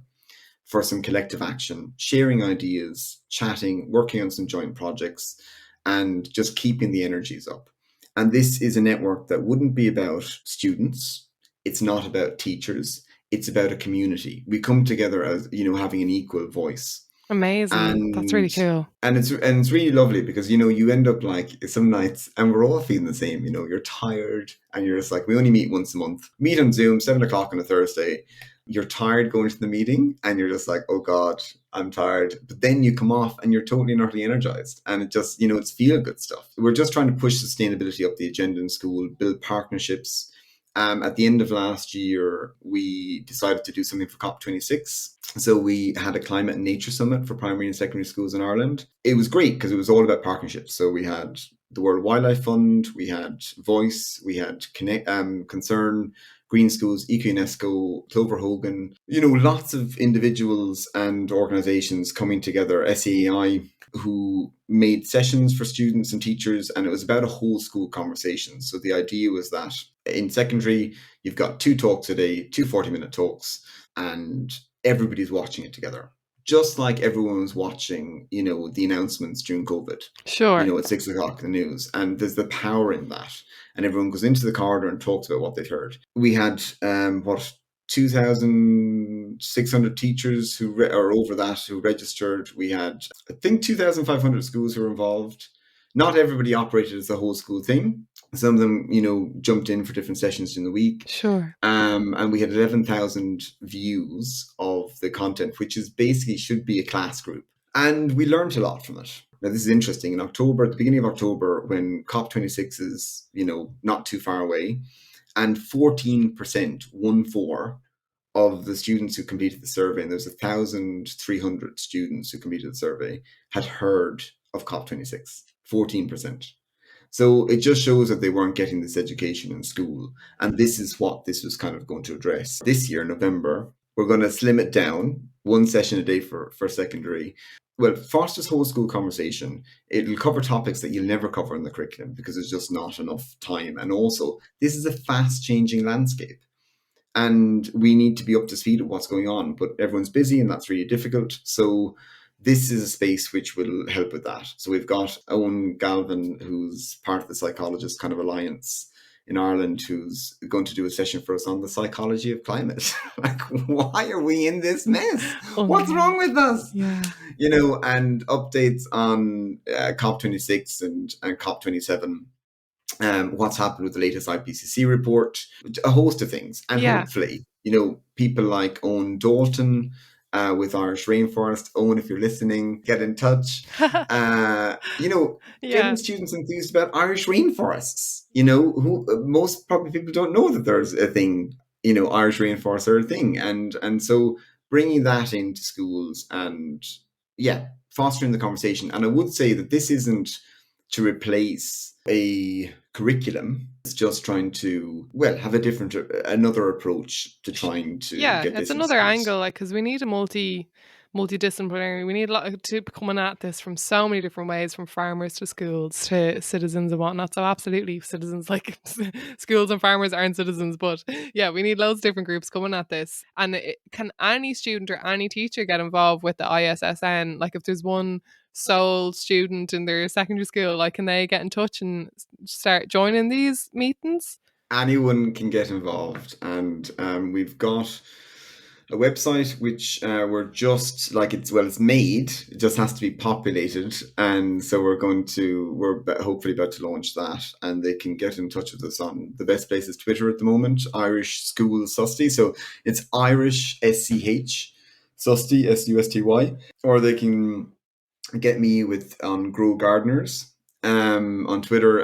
for some collective action, sharing ideas, chatting, working on some joint projects, and just keeping the energies up. And this is a network that wouldn't be about students. It's not about teachers. It's about a community. We come together as, having an equal voice. Amazing. That's really cool. And it's really lovely because, you end up like some nights, and we're all feeling the same, you're tired and you're just like, we only meet once a month. Meet on Zoom, 7:00 on a Thursday. You're tired going to the meeting and you're just like, oh God, I'm tired. But then you come off and you're totally and utterly energized. And it just, it's feel good stuff. We're just trying to push sustainability up the agenda in school, build partnerships. At the end of last year, we decided to do something for COP26. So we had a climate and nature summit for primary and secondary schools in Ireland. It was great because it was all about partnerships. So we had the World Wildlife Fund, we had Voice, we had Concern, Green Schools, Ecounesco, Clover, Hogan, lots of individuals and organizations coming together, SEAI, who made sessions for students and teachers, and it was about a whole school conversation. So the idea was that in secondary, you've got 2 talks a day, 2 40-minute talks, and everybody's watching it together. Just like everyone was watching, the announcements during COVID. Sure. At 6:00 in the news. And there's the power in that. And everyone goes into the corridor and talks about what they've heard. We had, 2,600 teachers or over that who registered. We had, I think, 2,500 schools who were involved. Not everybody operated as a whole school thing. Some of them, jumped in for different sessions during the week. Sure. And we had 11,000 views of the content, which is basically should be a class group. And we learned a lot from it. Now, this is interesting. In October, at the beginning of October, when COP26 is, not too far away, and 14%, 1-4, of the students who completed the survey, and there's 1,300 students who completed the survey, had heard of COP26, 14%. So it just shows that they weren't getting this education in school. And this is what this was kind of going to address. This year, November, we're going to slim it down, one session a day for secondary. Well, fosters whole school conversation. It'll cover topics that you'll never cover in the curriculum because there's just not enough time. And also, this is a fast changing landscape. And we need to be up to speed with what's going on, but everyone's busy and that's really difficult. So this is a space which will help with that. So we've got Eoin Galvin, who's part of the Psychologist kind of Alliance in Ireland, who's going to do a session for us on the psychology of climate. Like, why are we in this mess? What's wrong with us? Yeah. And updates on COP26 and COP27. What's happened with the latest IPCC report, a host of things. And hopefully, people like Dalton with Irish Rainforests. Eoin, if you're listening, get in touch. Getting students enthused about Irish rainforests, who most probably people don't know that there's a thing, Irish rainforests are a thing. And so bringing that into schools and, fostering the conversation. And I would say that this isn't to replace a curriculum. It's just trying to have another approach to trying to get this. It's another angle, because we need a multidisciplinary. We need a lot to coming at this from so many different ways, from farmers to schools to citizens and whatnot. So absolutely, citizens, like schools and farmers aren't citizens, but we need loads of different groups coming at this. And can any student or any teacher get involved with the ISSN? Like, if there's one sole student in their secondary school, like, can they get in touch and start joining these meetings? Anyone can get involved, and we've got a website which we're just it's made. It just has to be populated, and so we're hopefully about to launch that, and they can get in touch with us on the best place is Twitter at the moment, Irish School Susty. So it's Irish SCH Susty SUSTY, or they can get me on Grow Gardeners on Twitter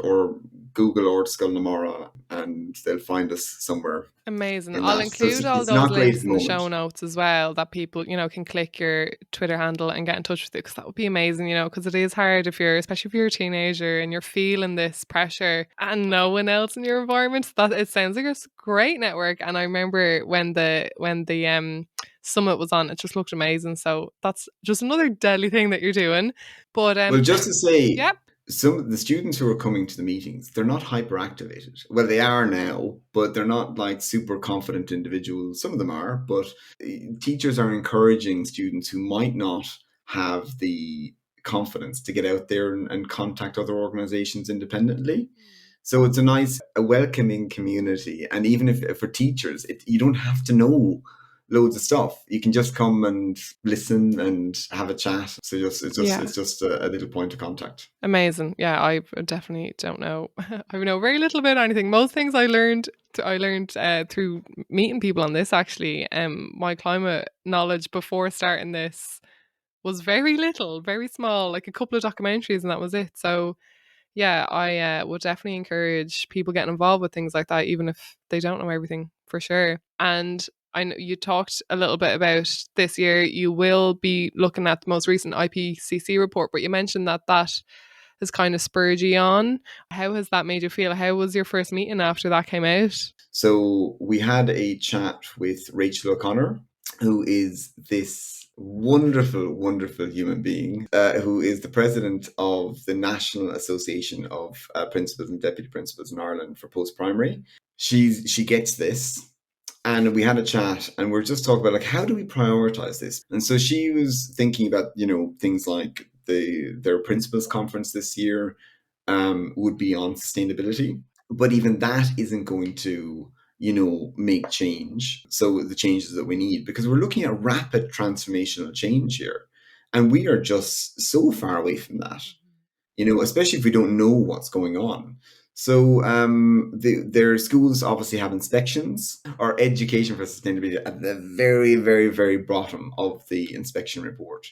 or Google or Scullnamara, and they'll find us somewhere. Amazing. I'll include all those links in the show notes as well, that people, can click your Twitter handle and get in touch with you, because that would be amazing, because it is hard especially if you're a teenager and you're feeling this pressure and no one else in your environment. That it sounds like a great network. And I remember when the summit was on, it just looked amazing. So that's just another deadly thing that you're doing. But just to say, some of the students who are coming to the meetings, they're not hyperactivated. Well, they are now, but they're not like super confident individuals. Some of them are, but teachers are encouraging students who might not have the confidence to get out there and contact other organizations independently. So it's a welcoming community. And even if for teachers, you don't have to know loads of stuff. You can just come and listen and have a chat. So it's just a little point of contact. Amazing. Yeah, I definitely don't know. I know very little about anything. Most things I learned through meeting people on this, actually. My climate knowledge before starting this was very little, very small, like a couple of documentaries, and that was it. So I would definitely encourage people getting involved with things like that, even if they don't know everything, for sure. And I know you talked a little bit about this year. You will be looking at the most recent IPCC report, but you mentioned that has kind of spurred you on. How has that made you feel? How was your first meeting after that came out? So we had a chat with Rachel O'Connor, who is this wonderful, wonderful human being, who is the president of the National Association of Principals and Deputy Principals in Ireland for post-primary. She gets this. And we had a chat, and we're just talking about how do we prioritize this? And so she was thinking about, things like their principals conference this year would be on sustainability. But even that isn't going to, make change. So the changes that we need, because we're looking at rapid transformational change here. And we are just so far away from that. especially if we don't know what's going on. So their schools obviously have inspections or education for sustainability at the very, very, very bottom of the inspection report.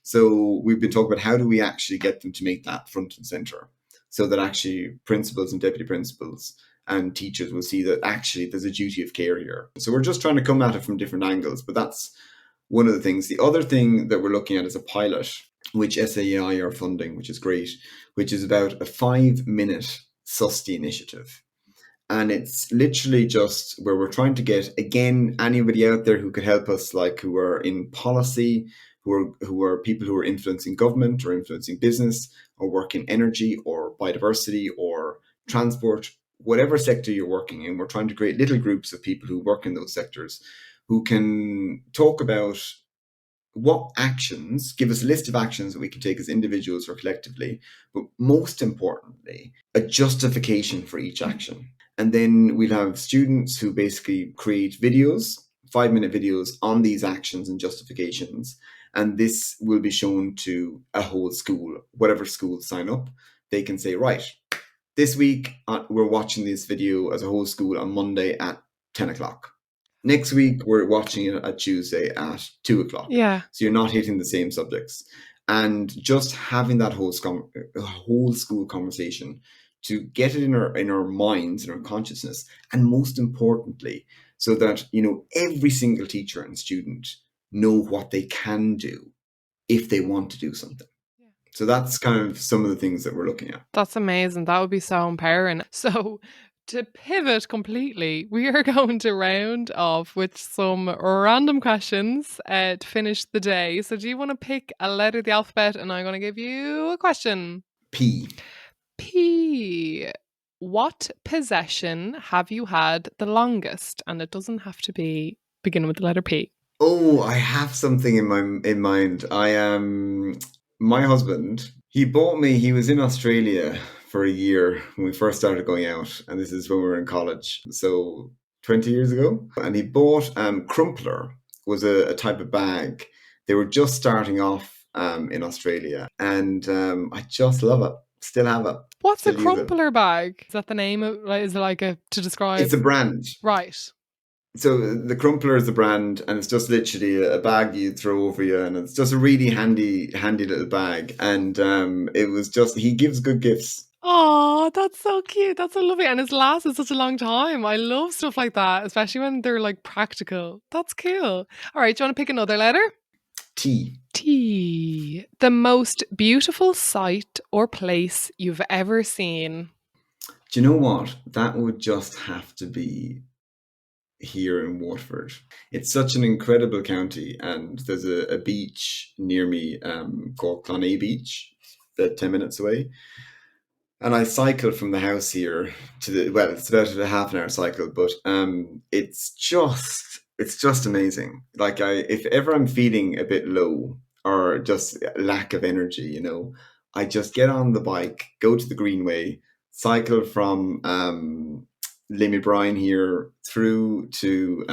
So we've been talking about how do we actually get them to make that front and center, so that actually principals and deputy principals and teachers will see that actually there's a duty of care here. So we're just trying to come at it from different angles, but that's one of the things. The other thing that we're looking at is a pilot, which SEAI are funding, which is great, which is about a 5-minute SUSTI initiative. And it's literally just where we're trying to get, again, anybody out there who could help us, like who are in policy, who are people who are influencing government or influencing business or work in energy or biodiversity or transport, whatever sector you're working in. We're trying to create little groups of people who work in those sectors who can talk about what actions, give us a list of actions that we can take as individuals or collectively, but most importantly, a justification for each action. And then we'll have students who basically create videos, 5-minute videos on these actions and justifications. And this will be shown to a whole school, whatever school sign up. They can say, right, this week we're watching this video as a whole school on Monday at 10 o'clock. Next week, we're watching it at Tuesday at 2 o'clock. Yeah. So you're not hitting the same subjects. And just having that whole school conversation to get it in our minds, in our consciousness, and most importantly, so that, every single teacher and student know what they can do if they want to do something. Yeah. So that's kind of some of the things that we're looking at. That's amazing. That would be so empowering. So to pivot completely, we are going to round off with some random questions to finish the day. So do you want to pick a letter of the alphabet and I'm going to give you a question? P. P. What possession have you had the longest? And it doesn't have to be beginning with the letter P. Oh, I have something in mind. My husband, he was in Australia for a year when we first started going out, and this is when we were in college, so 20 years ago. And he bought Crumpler, was a type of bag. They were just starting off in Australia, and I just love it. Still have it. What's a Crumpler bag? Is that the name of, is it like to describe? It's a brand. Right. So the Crumpler is the brand, and it's just literally a bag you throw over you, and it's just a really handy little bag. And it was just, he gives good gifts. Oh, that's so cute. That's so lovely. And it's lasted such a long time. I love stuff like that, especially when they're like practical. That's cool. All right, do you want to pick another letter? T. T. The most beautiful sight or place you've ever seen? Do you know what? That would just have to be here in Waterford. It's such an incredible county, and there's a beach near me called Clonea Beach, 10 minutes away. And I cycle from the house here it's about a half an hour cycle, but it's just amazing. Like if ever I'm feeling a bit low or just lack of energy, I just get on the bike, go to the Greenway, cycle from Limmy Bryan here through to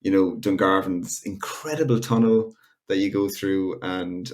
Dungarvan's incredible tunnel that you go through, and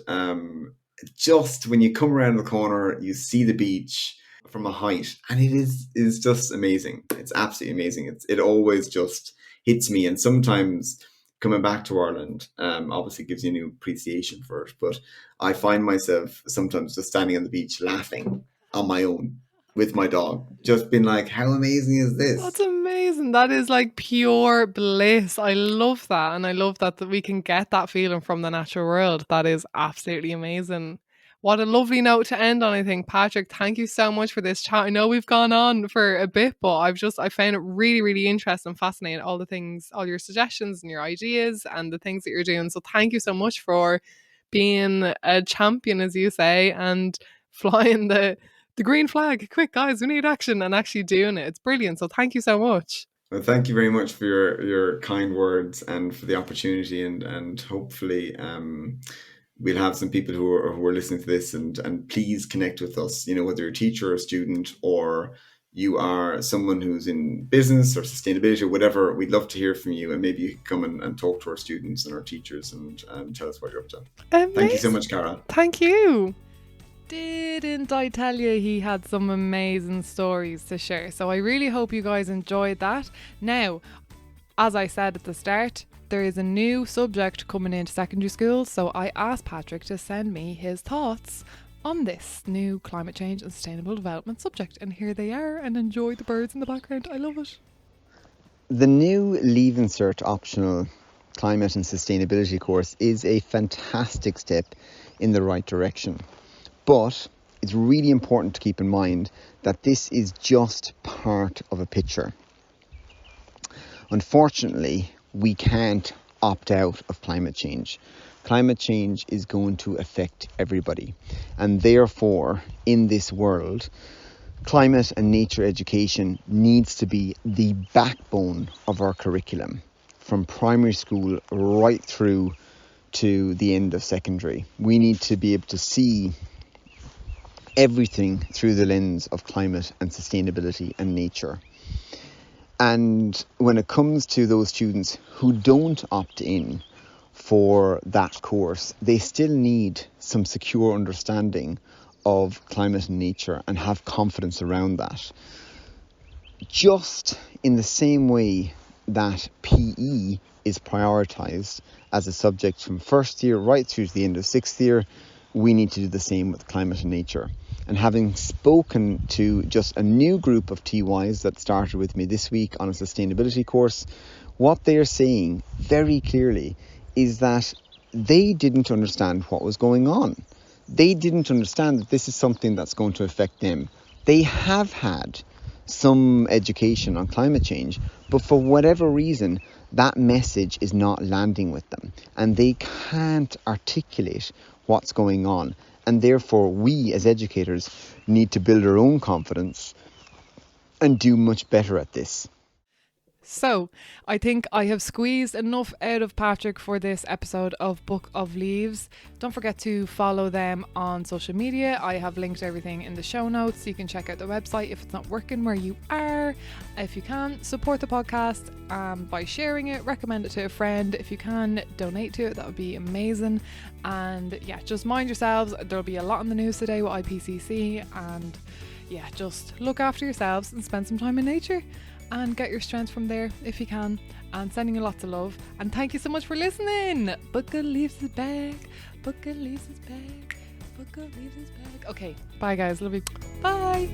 just when you come around the corner, you see the beach from a height, and it is just amazing. It's absolutely amazing. It always just hits me, and sometimes coming back to Ireland obviously gives you a new appreciation for it, but I find myself sometimes just standing on the beach laughing on my own with my dog, just been like, how amazing is this? That's amazing. That is like pure bliss. I love that. And I love that we can get that feeling from the natural world. That is absolutely amazing. What a lovely note to end on, I think. Patrick, thank you so much for this chat. I know we've gone on for a bit, but I found it really, really interesting and fascinating, all the things, all your suggestions and your ideas and the things that you're doing. So thank you so much for being a champion, as you say, and flying the green flag. Quick, guys, we need action, and actually doing it. It's brilliant. So thank you so much. Well, thank you very much for your kind words and for the opportunity, and hopefully we'll have some people who are listening to this, and please connect with us, whether you're a teacher or a student, or you are someone who's in business or sustainability or whatever. We'd love to hear from you, and maybe you can come and talk to our students and our teachers and tell us what you're up to. Amazing. Thank you so much, Cara. Thank you. didn't I tell you he had some amazing stories to share? So I really hope you guys enjoyed that. Now, as I said at the start, there is a new subject coming into secondary school, so I asked Patrick to send me his thoughts on this new climate change and sustainable development subject. And here they are, and enjoy the birds in the background. I love it. The new Leave Insert optional climate and sustainability course is a fantastic step in the right direction. But it's really important to keep in mind that this is just part of a picture. Unfortunately, we can't opt out of climate change. Climate change is going to affect everybody. And therefore, in this world, climate and nature education needs to be the backbone of our curriculum, from primary school right through to the end of secondary. We need to be able to see everything through the lens of climate and sustainability and nature. And when it comes to those students who don't opt in for that course, they still need some secure understanding of climate and nature and have confidence around that. Just in the same way that PE is prioritised as a subject from first year right through to the end of sixth year, we need to do the same with climate and nature. And having spoken to just a new group of TYs that started with me this week on a sustainability course, what they're saying very clearly is that they didn't understand what was going on. They didn't understand that this is something that's going to affect them. They have had some education on climate change, but for whatever reason, that message is not landing with them, and they can't articulate what's going on. And therefore, we as educators need to build our own confidence and do much better at this. So, I think I have squeezed enough out of Patrick for this episode of Book of Leaves. Don't forget to follow them on social media. I have linked everything in the show notes, so you can check out the website if it's not working where you are. If you can, support the podcast by sharing it, recommend it to a friend. If you can, donate to it, that would be amazing. And yeah, just mind yourselves. There'll be a lot in the news today with IPCC, and yeah, just look after yourselves and spend some time in nature. And get your strength from there if you can. And sending you lots of love. And thank you so much for listening. Book of Leaves is back. Book of Leaves is back. Book of Leaves is back. Okay, bye guys. Love you. Bye.